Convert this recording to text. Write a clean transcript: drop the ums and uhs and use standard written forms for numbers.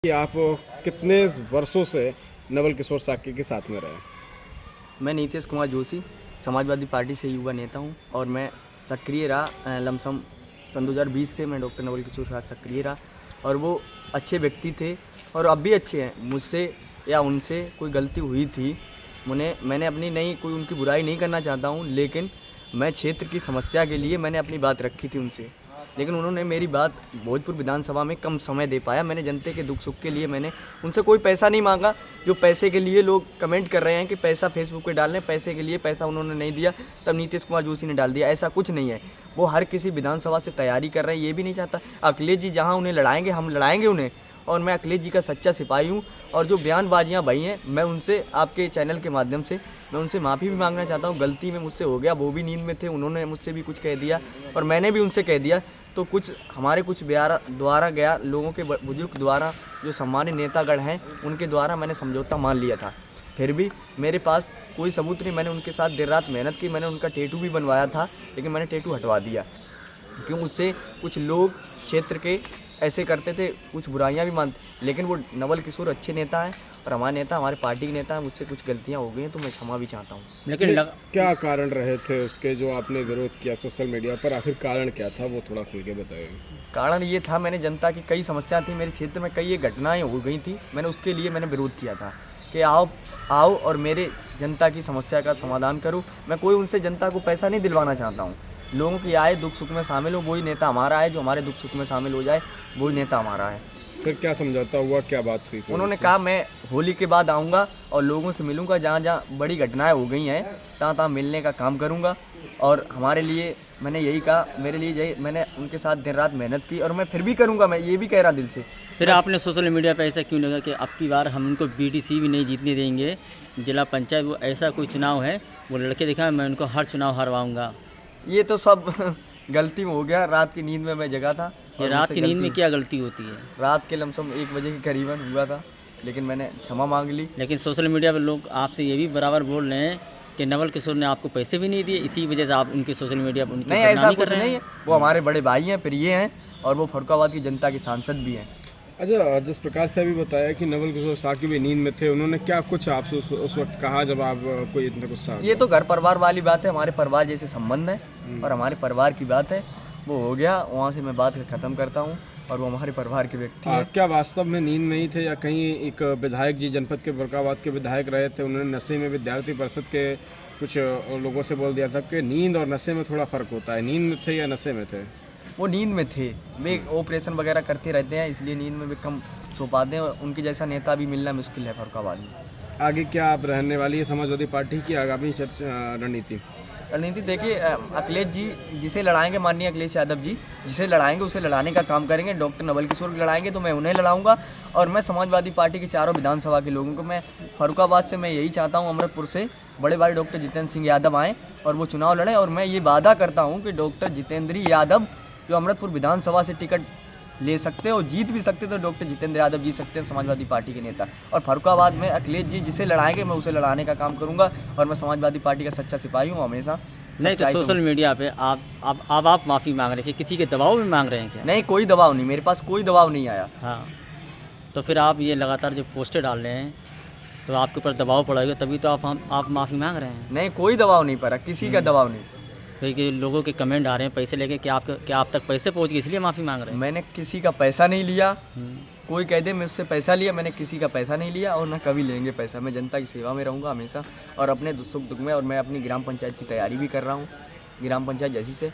कि आप कितने वर्षों से नवल किशोर साक्य के साथ में रहे? मैं नीतीश कुमार जोशी समाजवादी पार्टी से युवा नेता हूं और मैं सक्रिय रहा लमसम सन 2020 से मैं डॉक्टर नवल किशोर के साथ सक्रिय रहा और वो अच्छे व्यक्ति थे और अब भी अच्छे हैं। मुझसे या उनसे कोई गलती हुई थी, मैंने अपनी नहीं कोई उनकी बुराई नहीं करना चाहता हूं, लेकिन मैं क्षेत्र की समस्या के लिए मैंने अपनी बात रखी थी उनसे, लेकिन उन्होंने मेरी बात भोजपुर विधानसभा में कम समय दे पाया। मैंने जनता के दुख सुख के लिए मैंने उनसे कोई पैसा नहीं मांगा। जो पैसे के लिए लोग कमेंट कर रहे हैं कि पैसा फेसबुक पे डालने, पैसे के लिए पैसा उन्होंने नहीं दिया, तब नीतीश कुमार जोशी ने डाल दिया। ऐसा कुछ नहीं है। वो हर किसी विधानसभा से तैयारी कर रहे हैं, ये भी नहीं चाहता। अखिलेश जी जहाँ उन्हें लड़ाएंगे, हम लड़ाएंगे उन्हें, और मैं अखिलेश जी का सच्चा सिपाही हूँ। और जो बयानबाजियाँ भई हैं, मैं उनसे आपके चैनल के माध्यम से मैं उनसे माफ़ी भी मांगना चाहता हूँ। गलती में मुझसे हो गया, वो भी नींद में थे, उन्होंने मुझसे भी कुछ कह दिया और मैंने भी उनसे कह दिया। तो कुछ हमारे कुछ द्वारा गया, लोगों के बुजुर्ग द्वारा, जो सम्मानित नेतागण हैं, उनके द्वारा मैंने समझौता मान लिया था। फिर भी मेरे पास कोई सबूत नहीं। मैंने उनके साथ देर रात मेहनत की, मैंने उनका टैटू भी बनवाया था, लेकिन मैंने टैटू हटवा दिया क्यों उससे कुछ लोग क्षेत्र के ऐसे करते थे, कुछ बुराइयां भी मानते। लेकिन वो नवल किशोर अच्छे नेता हैं और हमारे नेता, हमारे पार्टी के नेता हैं। मुझसे कुछ गलतियां हो गई हैं तो मैं क्षमा भी चाहता हूं। लेकिन क्या कारण रहे थे उसके जो आपने विरोध किया सोशल मीडिया पर? आखिर कारण क्या था, वो थोड़ा खुल के बताइए। कारण ये था, मैंने जनता की कई समस्या थी, मेरे क्षेत्र में कई घटनाएं हो गई थी, मैंने उसके लिए मैंने विरोध किया था कि आओ और मेरे जनता की समस्या का समाधान करो। मैं कोई उनसे जनता को पैसा नहीं दिलवाना चाहता हूँ। लोगों की आए, दुख सुख में शामिल हो, वही नेता हमारा है। जो हमारे दुख सुख में शामिल हो जाए, वही नेता हमारा है। फिर क्या समझौता हुआ, क्या बात हुई? उन्होंने कहा मैं होली के बाद आऊँगा और लोगों से मिलूँगा, जहाँ जहाँ बड़ी घटनाएं हो गई हैं तहाँ तहाँ मिलने का काम करूँगा। और हमारे लिए मैंने यही कहा, मेरे लिए यही, मैंने उनके साथ दिन रात मेहनत की और मैं फिर भी करूँगा, मैं ये भी कह रहा दिल से। फिर आपने सोशल मीडिया पे ऐसा क्यों लगा कि अब की बार हम उनको बीटीसी भी नहीं जीतने देंगे, जिला पंचायत वो ऐसा कोई चुनाव है, वो लड़के दिखा, मैं उनको हर चुनाव हरवाऊँगा? ये तो सब गलती में हो गया। रात की नींद में मैं जगा था। ये रात की नींद में क्या गलती होती है? रात के लमसम 1 बजे के करीबन हुआ था, लेकिन मैंने क्षमा मांग ली। लेकिन सोशल मीडिया पे लोग आपसे ये भी बराबर बोल रहे हैं कि नवल किशोर ने आपको पैसे भी नहीं दिए, इसी वजह से आप उनके सोशल मीडिया पर उनकी नहीं, ऐसा बदनामी कर कुछ रहे नहीं हैं। है। वो हमारे बड़े भाई हैं, प्रिय हैं और वो फरुखाबाद की जनता के सांसद भी हैं। अच्छा, जिस प्रकार से अभी बताया कि नवल किशोर साक्य भी नींद में थे, उन्होंने क्या कुछ आपसे उस वक्त कहा जब आप कोई इतना गुस्सा? ये तो घर परिवार वाली बात है, हमारे परिवार जैसे संबंध है और हमारे परिवार की बात है। वो हो गया, वहाँ से मैं बात ख़त्म करता हूँ और वो हमारे परिवार के व्यक्ति हैं। क्या वास्तव में नींद में ही थे या कहीं एक विधायक जी जनपद के फरुखाबाद के विधायक रहे थे, उन्होंने नशे में विद्यार्थी परिषद के कुछ लोगों से बोल दिया था कि नींद और नशे में थोड़ा फ़र्क होता है? नींद में थे या नशे में थे? वो नींद में थे। वे ऑपरेशन वगैरह करते रहते हैं, इसलिए नींद में वे कम सो पाते हैं और उनके जैसा नेता भी मिलना मुश्किल है फरुखाबाद में। आगे क्या आप रहने वाली है समाजवादी पार्टी की आगामी रणनीति? रणनीति देखिए, अखिलेश जी जिसे लड़ाएंगे, माननीय अखिलेश यादव जी जिसे लड़ाएंगे उसे लड़ाने का काम करेंगे। डॉक्टर नवल किशोर लड़ाएंगे तो मैं उन्हें लड़ाऊंगा और मैं समाजवादी पार्टी के चारों विधानसभा के लोगों को, मैं फरुखाबाद से मैं यही चाहता हूं, अमृतपुर से बड़े भाई डॉक्टर जितेंद्र सिंह यादव आएँ और वो चुनाव लड़ें। और मैं ये वादा करता हूँ कि डॉक्टर जितेंद्र यादव जो अमृतपुर विधानसभा से टिकट ले सकते हैं और जीत भी सकते, तो डॉक्टर जितेंद्र यादव जी सकते हैं, समाजवादी पार्टी के नेता। और फरुखाबाद में अखिलेश जी जिसे लड़ाएंगे मैं उसे लड़ाने का काम करूंगा और मैं समाजवादी पार्टी का सच्चा सिपाही हूँ हमेशा। नहीं तो सोशल मीडिया पे आप माफ़ी मांग रहे हैं, किसी के दबाव में मांग रहे हैं क्या? नहीं, कोई दबाव नहीं, मेरे पास कोई दबाव नहीं आया। हाँ, तो फिर आप ये लगातार जो पोस्टर डाल रहे हैं तो आपके ऊपर दबाव पड़ेगा, तभी तो आप माफ़ी मांग रहे हैं। नहीं, कोई दबाव नहीं पड़ा, किसी का दबाव नहीं। तो कि लोगों के कमेंट आ रहे हैं पैसे लेके, क्या आप तक पैसे पहुंच गए इसलिए माफ़ी मांग रहे हैं? मैंने किसी का पैसा नहीं लिया। कोई कह दे मुझसे पैसा लिया, मैंने किसी का पैसा नहीं लिया और ना कभी लेंगे पैसा। मैं जनता की सेवा में रहूँगा हमेशा और अपने सुख दुख में। और मैं अपनी ग्राम पंचायत की तैयारी भी कर रहा हूँ, ग्राम पंचायत जैसी से।